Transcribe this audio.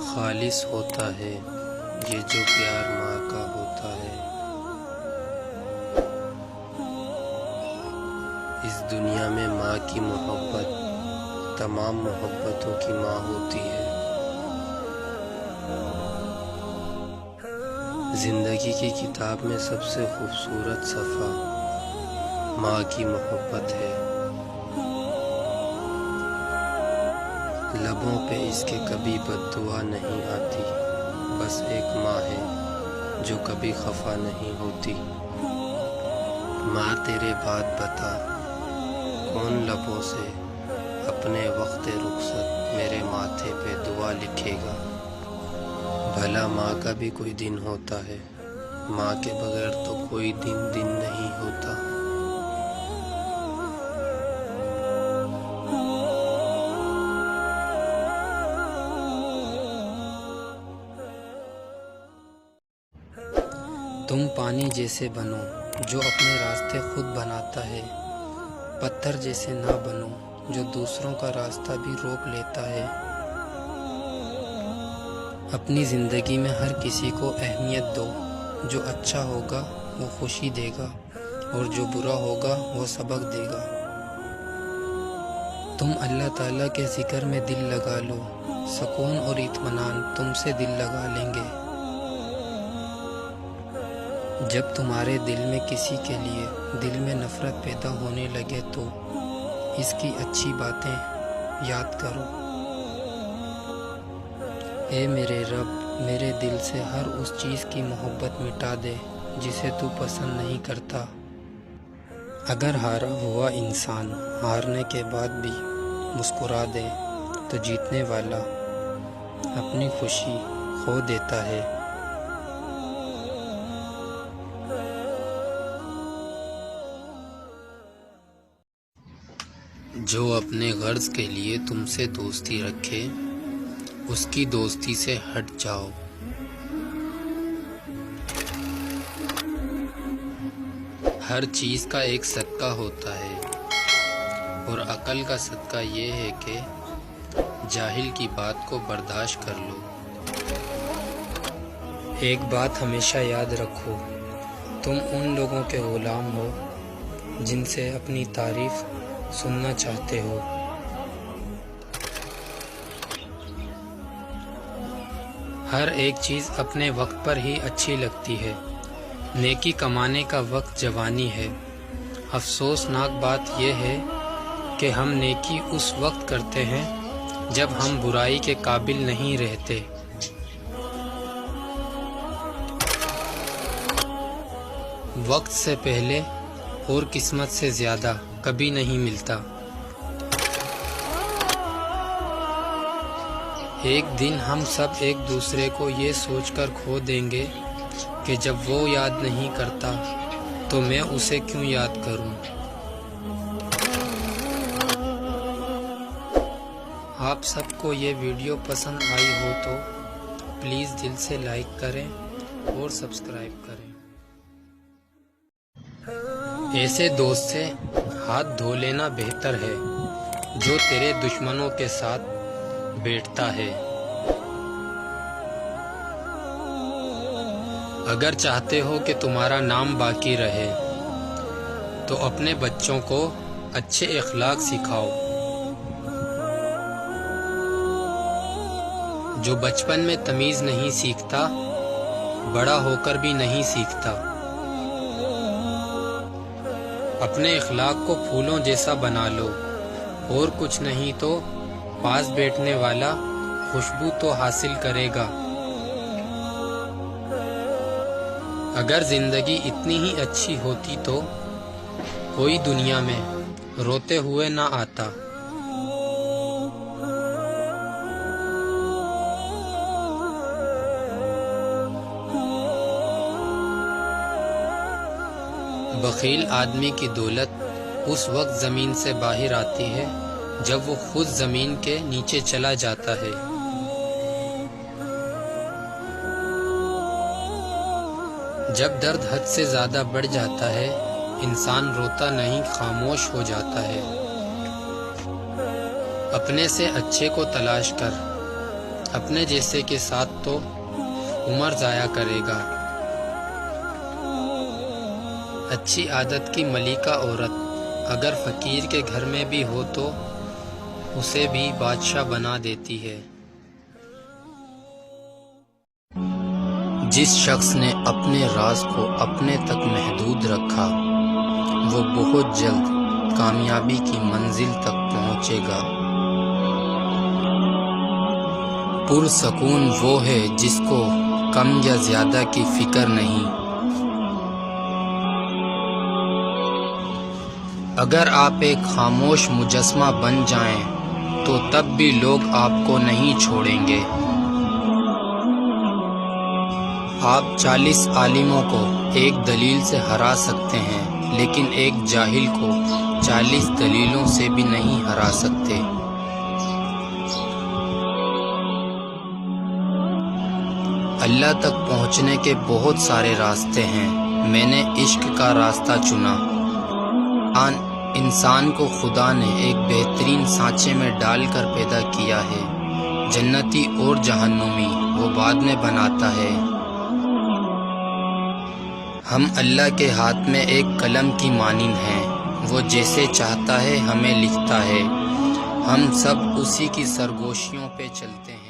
خالص ہوتا ہے یہ جو پیار ماں کا ہوتا ہے۔ اس دنیا میں ماں کی محبت تمام محبتوں کی ماں ہوتی ہے۔ زندگی کی کتاب میں سب سے خوبصورت صفحہ ماں کی محبت ہے۔ لبوں پہ اس کے کبھی بد دعا نہیں آتی، بس ایک ماں ہے جو کبھی خفا نہیں ہوتی۔ ماں تیرے بات بتا، کون لبوں سے اپنے وقت رخصت میرے ماتھے پہ دعا لکھے گا۔ بھلا ماں کا بھی کوئی دن ہوتا ہے، ماں کے بغیر تو کوئی دن نہیں ہوتا۔ تم پانی جیسے بنو جو اپنے راستے خود بناتا ہے، پتھر جیسے نہ بنو جو دوسروں کا راستہ بھی روک لیتا ہے۔ اپنی زندگی میں ہر کسی کو اہمیت دو، جو اچھا ہوگا وہ خوشی دے گا اور جو برا ہوگا وہ سبق دے گا۔ تم اللہ تعالیٰ کے ذکر میں دل لگا لو، سکون اور اطمینان تم سے دل لگا لیں گے۔ جب تمہارے دل میں کسی کے لیے دل میں نفرت پیدا ہونے لگے تو اس کی اچھی باتیں یاد کرو۔ اے میرے رب، میرے دل سے ہر اس چیز کی محبت مٹا دے جسے تو پسند نہیں کرتا۔ اگر ہارا ہوا انسان ہارنے کے بعد بھی مسکرا دے تو جیتنے والا اپنی خوشی کھو دیتا ہے۔ جو اپنے غرض کے لیے تم سے دوستی رکھے، اس کی دوستی سے ہٹ جاؤ۔ ہر چیز کا ایک صدقہ ہوتا ہے، اور عقل کا صدقہ یہ ہے کہ جاہل کی بات کو برداشت کر لو۔ ایک بات ہمیشہ یاد رکھو، تم ان لوگوں کے غلام ہو جن سے اپنی تعریف سننا چاہتے ہو۔ ہر ایک چیز اپنے وقت پر ہی اچھی لگتی ہے۔ نیکی کمانے کا وقت جوانی ہے۔ افسوسناک بات یہ ہے کہ ہم نیکی اس وقت کرتے ہیں جب ہم برائی کے قابل نہیں رہتے۔ وقت سے پہلے اور قسمت سے زیادہ کبھی نہیں ملتا۔ ایک دن ہم سب ایک دوسرے کو یہ سوچ کر کھو دیں گے کہ جب وہ یاد نہیں کرتا تو میں اسے کیوں یاد کروں۔ آپ سب کو یہ ویڈیو پسند آئی ہو تو پلیز دل سے لائک کریں اور سبسکرائب کریں۔ ایسے دوست سے ہاتھ دھو لینا بہتر ہے جو تیرے دشمنوں کے ساتھ بیٹھتا ہے۔ اگر چاہتے ہو کہ تمہارا نام باقی رہے تو اپنے بچوں کو اچھے اخلاق سکھاؤ۔ جو بچپن میں تمیز نہیں سیکھتا، بڑا ہو کر بھی نہیں سیکھتا۔ اپنے اخلاق کو پھولوں جیسا بنا لو، اور کچھ نہیں تو پاس بیٹھنے والا خوشبو تو حاصل کرے گا۔ اگر زندگی اتنی ہی اچھی ہوتی تو کوئی دنیا میں روتے ہوئے نہ آتا۔ بخیل آدمی کی دولت اس وقت زمین سے باہر آتی ہے جب وہ خود زمین کے نیچے چلا جاتا ہے۔ جب درد حد سے زیادہ بڑھ جاتا ہے، انسان روتا نہیں، خاموش ہو جاتا ہے۔ اپنے سے اچھے کو تلاش کر، اپنے جیسے کے ساتھ تو عمر ضائع کرے گا۔ اچھی عادت کی ملکہ عورت اگر فقیر کے گھر میں بھی ہو تو اسے بھی بادشاہ بنا دیتی ہے۔ جس شخص نے اپنے راز کو اپنے تک محدود رکھا وہ بہت جلد کامیابی کی منزل تک پہنچے گا۔ پرسکون وہ ہے جس کو کم یا زیادہ کی فکر نہیں۔ اگر آپ ایک خاموش مجسمہ بن جائیں تو تب بھی لوگ آپ کو نہیں چھوڑیں گے۔ آپ 40 عالموں کو ایک دلیل سے ہرا سکتے ہیں لیکن ایک جاہل کو 40 دلیلوں سے بھی نہیں ہرا سکتے۔ اللہ تک پہنچنے کے بہت سارے راستے ہیں، میں نے عشق کا راستہ چنا۔ انسان کو خدا نے ایک بہترین سانچے میں ڈال کر پیدا کیا ہے، جنتی اور جہنمی وہ بعد میں بناتا ہے۔ ہم اللہ کے ہاتھ میں ایک قلم کی مانند ہیں، وہ جیسے چاہتا ہے ہمیں لکھتا ہے، ہم سب اسی کی سرگوشیوں پہ چلتے ہیں۔